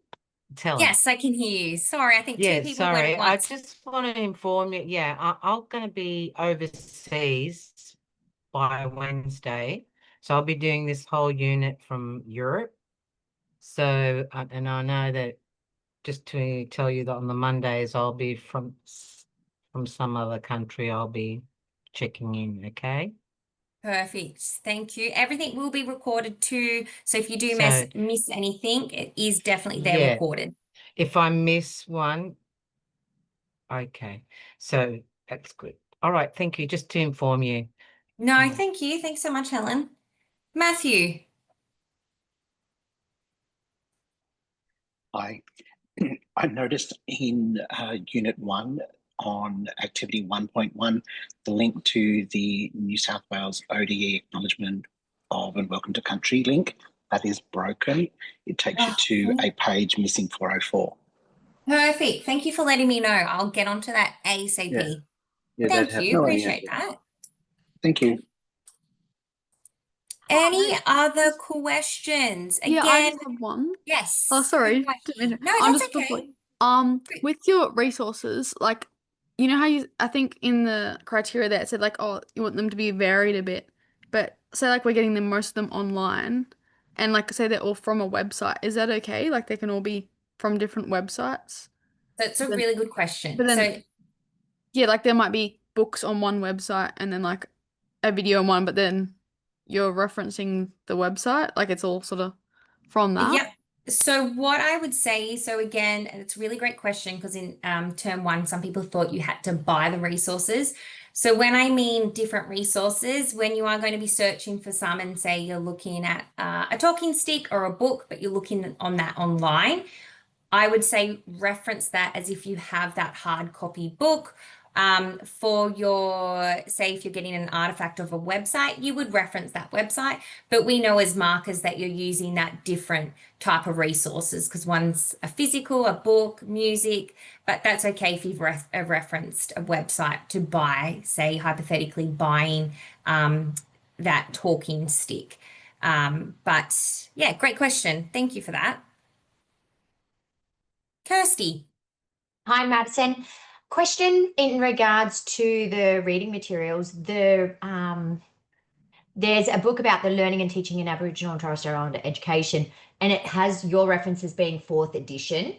tell Yes, I can hear you. Sorry, I think 2 people went sorry. at I once. just want to inform you, I'm going to be overseas by Wednesday. So I'll be doing this whole unit from Europe. So, and I know that just to tell you that on the Mondays, I'll be from some other country, I'll be checking in, okay? Perfect. Thank you. Everything will be recorded too. So if you do So, miss anything, it is definitely there yeah. recorded. If I miss one, okay. So that's good. All right, thank you. Just to inform you. No, thank you. Thanks so much, Helen. Matthew. I noticed in Unit 1 on Activity 1.1, the link to the New South Wales ODE Acknowledgement of and Welcome to Country link, that is broken. It takes you to a page missing 404. Perfect. Thank you for letting me know. I'll get onto that ASAP. Yeah, Thank that you. happened. Appreciate that. Thank you. Any other questions? Yeah, I Again, just have one. yes. Oh, sorry. Good Didn't mean to- question. No, I'm that's just okay. with your resources, like, you know how I think in the criteria there it said like, oh, you want them to be varied a bit, but say like we're getting them most of them online, and like say they're all from a website. Is that okay? Like they can all be from different websites? That's a really good question. But then, So yeah, like there might be books on one website and then like a video on one, but then you're referencing the website, like it's all sort of from that. Yep. So what I would say, so again, and it's a really great question because in term 1, some people thought you had to buy the resources. So when I mean different resources, when you are going to be searching for some and say you're looking at a talking stick or a book, but you're looking on that online, I would say reference that as if you have that hard copy book. For your, say, if you're getting an artifact of a website, you would reference that website. But we know as markers that you're using that different type of resources because one's a physical, a book, music, but that's okay if you've referenced a website to buy, say, hypothetically buying that talking stick. But yeah, great question. Thank you for that. Kirsty. Hi, Madison. Question in regards to the reading materials. The there's a book about the learning and teaching in Aboriginal and Torres Strait Islander education, and it has your references being 4th edition.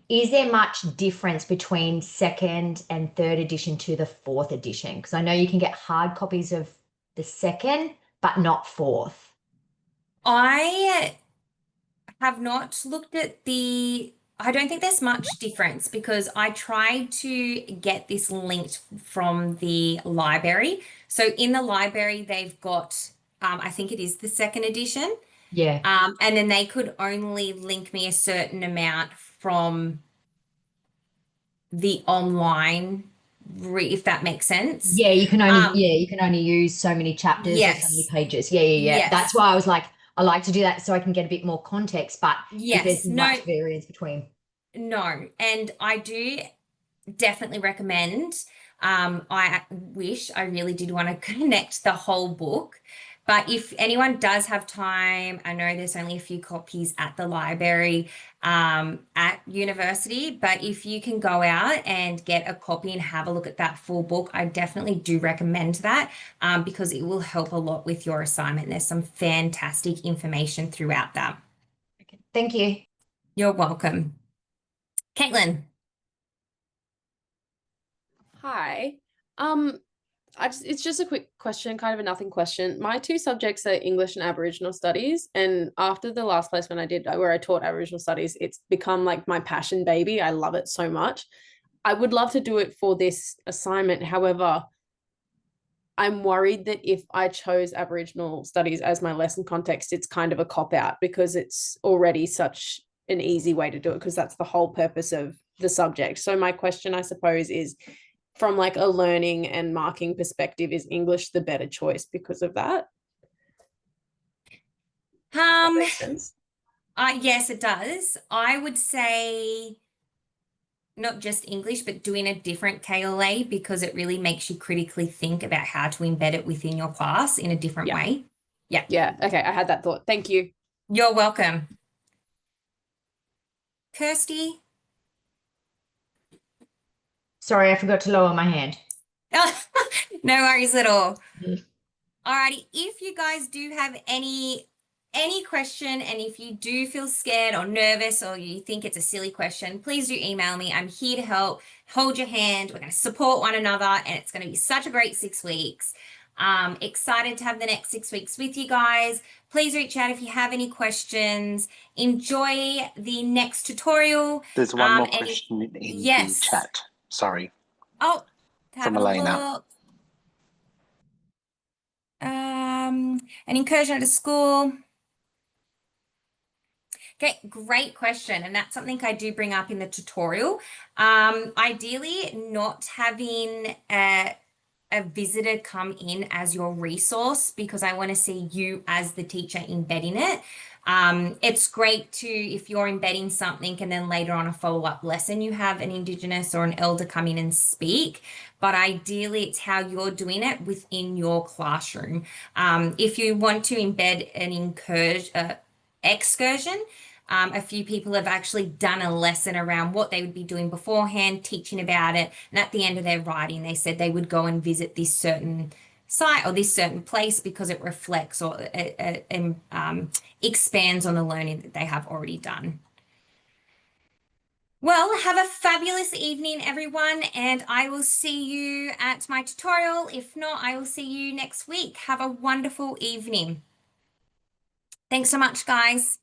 Is there much difference between 2nd and 3rd edition to the 4th edition? Because I know you can get hard copies of the 2nd, but not 4th. I have not looked at I don't think there's much difference because I tried to get this linked from the library. So in the library, they've got, I think it is the 2nd edition. Yeah. And then they could only link me a certain amount from the online, if that makes sense. Yeah, you can only use so many chapters or so many Yes. pages. Yeah. Yes. That's why I was like, I like to do that so I can get a bit more context, but if there's Yes. No, much variance between. no. And I do definitely recommend. I wish I really did want to connect the whole book, but if anyone does have time, I know there's only a few copies at the library at university, but if you can go out and get a copy and have a look at that full book, I definitely do recommend that because it will help a lot with your assignment. There's some fantastic information throughout that. Okay. Thank you. You're welcome. Caitlin. Hi. It's just a quick question, kind of a nothing question. My 2 subjects are English and Aboriginal studies, and after the last placement I did where I taught Aboriginal studies, it's become like my passion baby. I love it so much. I would love to do it for this assignment. However, I'm worried that if I chose Aboriginal studies as my lesson context, it's kind of a cop-out because it's already such an easy way to do it because that's the whole purpose of the subject. So my question, I suppose, is from like a learning and marking perspective, is English the better choice because of that? That makes sense. Yes, it does. I would say not just English, but doing a different KLA because it really makes you critically think about how to embed it within your class in a different way. Yeah. Yeah. Okay. I had that thought. Thank you. You're welcome. Kirsty. Sorry, I forgot to lower my hand. No worries at all. Mm. Alrighty, if you guys do have any question, and if you do feel scared or nervous or you think it's a silly question, please do email me. I'm here to help. Hold your hand. We're going to support one another, and it's going to be such a great 6 weeks. Excited to have the next 6 weeks with you guys. Please reach out if you have any questions. Enjoy the next tutorial. There's one more question in yes. the chat. Sorry. Oh, have From a Elena. look. An incursion at a school. Okay, great question. And that's something I do bring up in the tutorial. Ideally, not having a visitor come in as your resource because I want to see you as the teacher embedding it. It's great to, if you're embedding something and then later on a follow-up lesson, you have an Indigenous or an elder come in and speak, but ideally it's how you're doing it within your classroom. If you want to embed an excursion, a few people have actually done a lesson around what they would be doing beforehand, teaching about it. And at the end of their writing, they said they would go and visit this certain site or this certain place because it reflects or expands on the learning that they have already done. Well, have a fabulous evening, everyone, and I will see you at my tutorial. If not, I will see you next week. Have a wonderful evening. Thanks so much, guys.